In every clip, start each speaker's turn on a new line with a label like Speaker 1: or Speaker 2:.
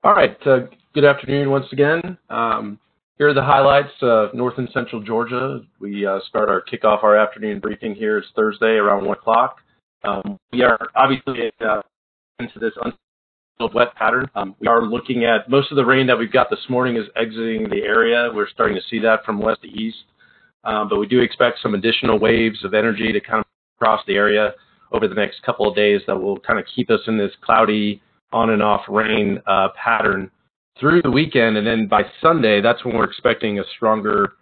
Speaker 1: All right, good afternoon once again. Here are the highlights of North and Central Georgia. We start our kickoff our afternoon briefing here. It's Thursday around 1 o'clock. We are obviously into this unsettled wet pattern. We are looking at most of the rain that we've got this morning is exiting the area. We're starting to see that from west to east, but we do expect some additional waves of energy to kind of cross the area over the next couple of days that will kind of keep us in this cloudy on and off rain pattern through the weekend. And then by Sunday, that's when we're expecting a stronger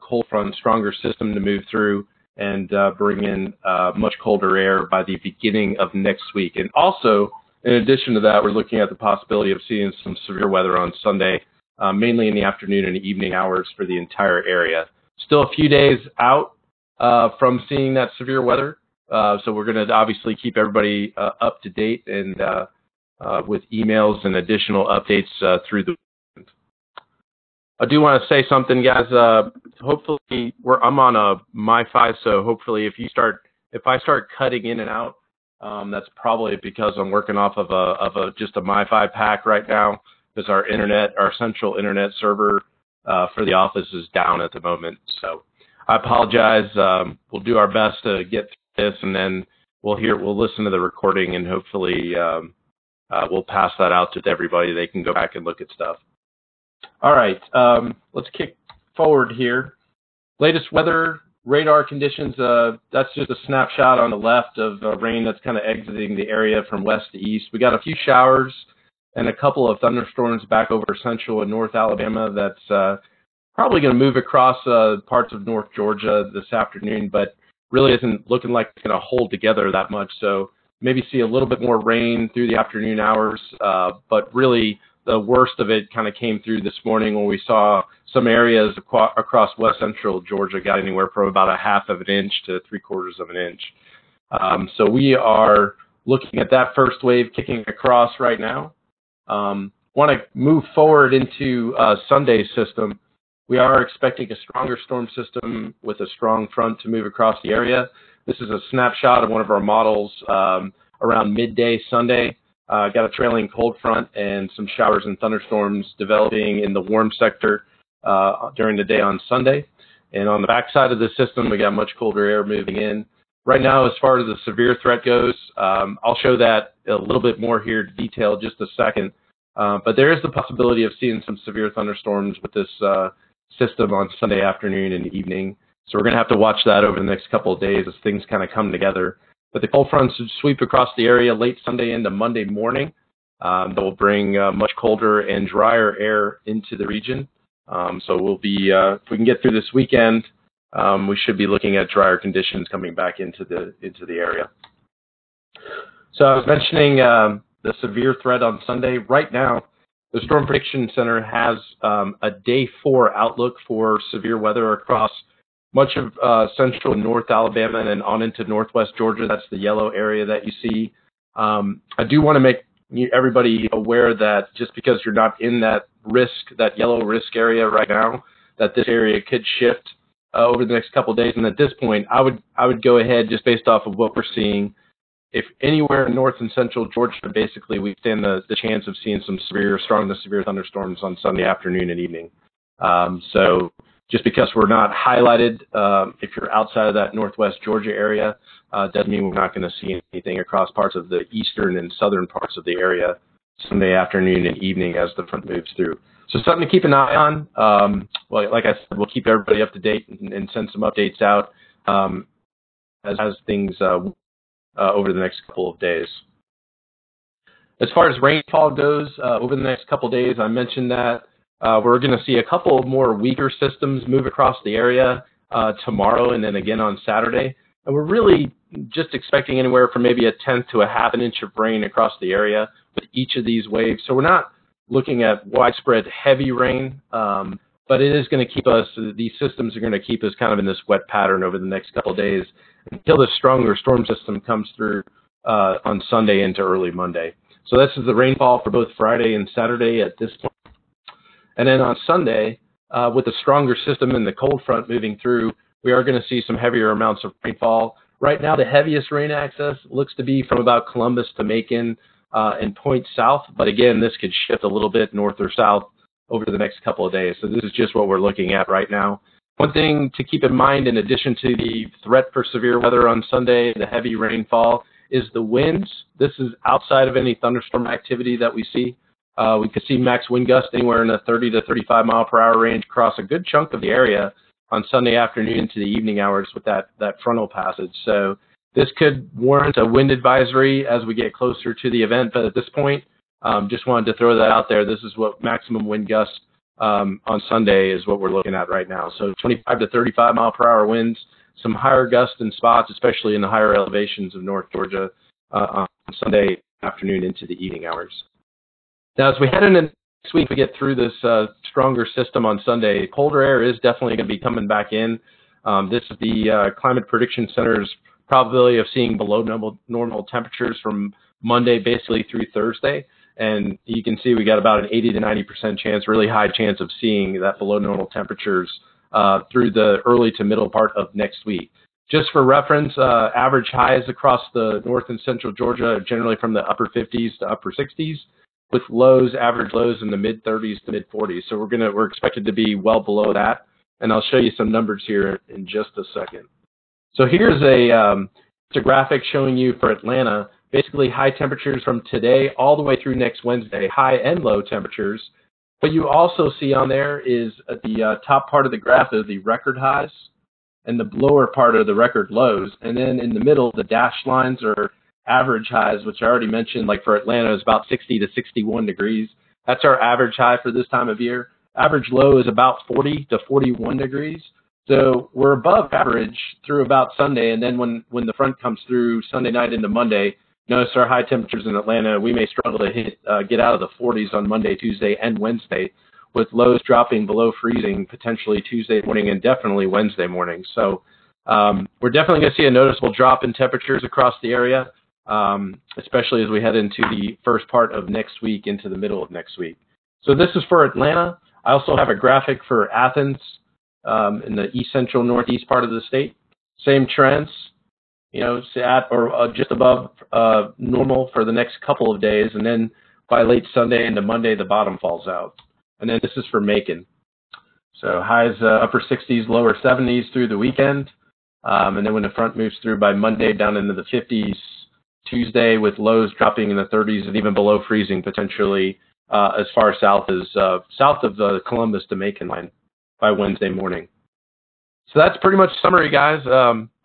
Speaker 1: cold front, stronger system to move through and bring in much colder air by the beginning of next week. And also, in addition to that, we're looking at the possibility of seeing some severe weather on Sunday, mainly in the afternoon and evening hours for the entire area. Still a few days out from seeing that severe weather. So we're going to obviously keep everybody up to date and with emails and additional updates through the weekend. I do want to say something, guys. Hopefully, I'm on a MiFi, so hopefully, if I start cutting in and out, that's probably because I'm working off of just a MiFi pack right now, because our central internet server for the office is down at the moment. So I apologize. We'll do our best to get through this, and then we'll listen to the recording, and hopefully we'll pass that out to everybody. They can go back and look at stuff. All right, let's kick forward here. Latest weather radar conditions. That's just a snapshot on the left of rain that's kind of exiting the area from west to east. We got a few showers and a couple of thunderstorms back over central and north Alabama. That's probably going to move across parts of North Georgia this afternoon, but really isn't looking like it's going to hold together that much. So maybe see a little bit more rain through the afternoon hours, but really the worst of it kind of came through this morning when we saw some areas across west central Georgia got anywhere from about 1/2 of an inch to 3/4 of an inch. So we are looking at that first wave kicking across right now. Want to move forward into Sunday's system. We are expecting a stronger storm system with a strong front to move across the area. This is a snapshot of one of our models around midday Sunday. Got a trailing cold front and some showers and thunderstorms developing in the warm sector during the day on Sunday. And on the backside of the system, we got much colder air moving in. Right now, as far as the severe threat goes, I'll show that a little bit more here in detail just a second. But there is the possibility of seeing some severe thunderstorms with this system on Sunday afternoon and evening. So we're going to have to watch that over the next couple of days as things kind of come together. But the cold fronts sweep across the area late Sunday into Monday morning. That will bring much colder and drier air into the region. So we'll be, if we can get through this weekend, we should be looking at drier conditions coming back into the area. So I was mentioning the severe threat on Sunday. Right now, the Storm Prediction Center has a day 4 outlook for severe weather across much of central and north Alabama and then on into northwest Georgia. That's the yellow area that you see. I do want to make everybody aware that just because you're not in that yellow risk area right now, that this area could shift over the next couple of days. And at this point, I would go ahead just based off of what we're seeing. If anywhere in north and central Georgia, basically we stand the chance of seeing some strong to severe thunderstorms on Sunday afternoon and evening. So just because we're not highlighted, if you're outside of that northwest Georgia area, doesn't mean we're not going to see anything across parts of the eastern and southern parts of the area Sunday afternoon and evening as the front moves through. So something to keep an eye on. Well, like I said, we'll keep everybody up to date and send some updates out as things over the next couple of days. As far as rainfall goes, over the next couple of days, I mentioned that we're going to see a couple more weaker systems move across the area tomorrow and then again on Saturday. And we're really just expecting anywhere from maybe 1/10 to 1/2 inch of rain across the area with each of these waves. So we're not looking at widespread heavy rain, but it is going to keep us, these systems are going to keep us kind of in this wet pattern over the next couple of days until the stronger storm system comes through on Sunday into early Monday. So this is the rainfall for both Friday and Saturday at this point. And then on Sunday, with the stronger system and the cold front moving through, we are going to see some heavier amounts of rainfall. Right now, the heaviest rain access looks to be from about Columbus to Macon and point south. But again, this could shift a little bit north or south over the next couple of days. So this is just what we're looking at right now. One thing to keep in mind, in addition to the threat for severe weather on Sunday, the heavy rainfall, is the winds. This is outside of any thunderstorm activity that we see. We could see max wind gusts anywhere in the 30 to 35 mile per hour range across a good chunk of the area on Sunday afternoon into the evening hours with that frontal passage. So this could warrant a wind advisory as we get closer to the event. But at this point, just wanted to throw that out there. This is what maximum wind gusts on Sunday is what we're looking at right now. So 25 to 35 mile per hour winds, some higher gusts in spots, especially in the higher elevations of North Georgia on Sunday afternoon into the evening hours. Now, as we head into next week, we get through this stronger system on Sunday. Colder air is definitely going to be coming back in. This is the Climate Prediction Center's probability of seeing below normal temperatures from Monday basically through Thursday. And you can see we got about an 80 to 90% chance, really high chance of seeing that below normal temperatures through the early to middle part of next week. Just for reference, average highs across the north and central Georgia are generally from the upper 50s to upper 60s, with average lows in the mid 30s to mid 40s. So we're expected to be well below that. And I'll show you some numbers here in just a second. So here's a graphic showing you for Atlanta, basically high temperatures from today all the way through next Wednesday, high and low temperatures. What you also see on there is at the top part of the graph is the record highs and the lower part are the record lows. And then in the middle, the dashed lines are average highs, which I already mentioned, like for Atlanta is about 60 to 61 degrees. That's our average high for this time of year. Average low is about 40 to 41 degrees. So we're above average through about Sunday. And then when the front comes through Sunday night into Monday, notice our high temperatures in Atlanta, we may struggle to get out of the 40s on Monday, Tuesday, and Wednesday, with lows dropping below freezing potentially Tuesday morning and definitely Wednesday morning. So we're definitely going to see a noticeable drop in temperatures across the area, especially as we head into the first part of next week into the middle of next week. So this is for Atlanta. I also have a graphic for Athens in the east central northeast part of the state. Same trends, at or just above normal for the next couple of days, and then by late Sunday into Monday, the bottom falls out. And then this is for Macon. So highs upper 60s, lower 70s through the weekend, and then when the front moves through by Monday down into the 50s, Tuesday with lows dropping in the 30s and even below freezing potentially as far south as south of the Columbus to Macon line by Wednesday morning. So that's pretty much summary, guys.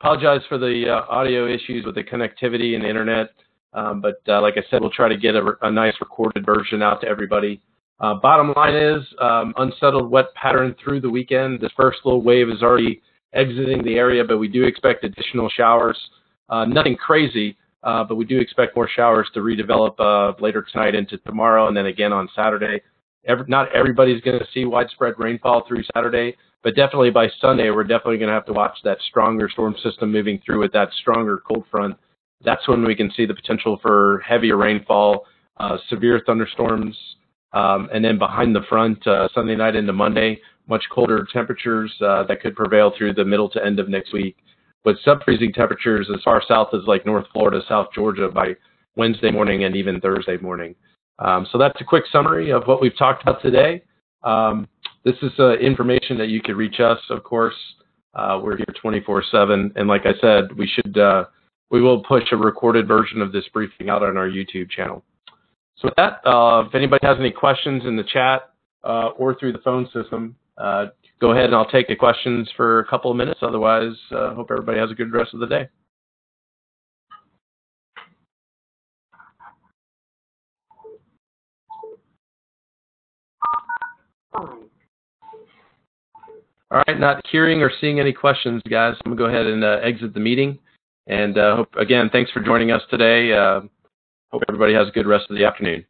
Speaker 1: Apologize for the audio issues with the connectivity and the internet, but like I said, we'll try to get a nice recorded version out to everybody. Bottom line is unsettled wet pattern through the weekend. This first little wave is already exiting the area, but we do expect additional showers. Nothing crazy, but we do expect more showers to redevelop later tonight into tomorrow and then again on Saturday. Not everybody's going to see widespread rainfall through Saturday, but definitely by Sunday, we're definitely going to have to watch that stronger storm system moving through with that stronger cold front. That's when we can see the potential for heavier rainfall, severe thunderstorms, and then behind the front, Sunday night into Monday, much colder temperatures that could prevail through the middle to end of next week, with sub-freezing temperatures as far south as like North Florida, South Georgia by Wednesday morning and even Thursday morning. So that's a quick summary of what we've talked about today. This is information that you could reach us, of course. We're here 24/7, and like I said, we will push a recorded version of this briefing out on our YouTube channel. So with that, if anybody has any questions in the chat or through the phone system, go ahead and I'll take the questions for a couple of minutes. Otherwise, hope everybody has a good rest of the day. All right, not hearing or seeing any questions, guys. I'm going to go ahead and exit the meeting. And again, thanks for joining us today. Hope everybody has a good rest of the afternoon.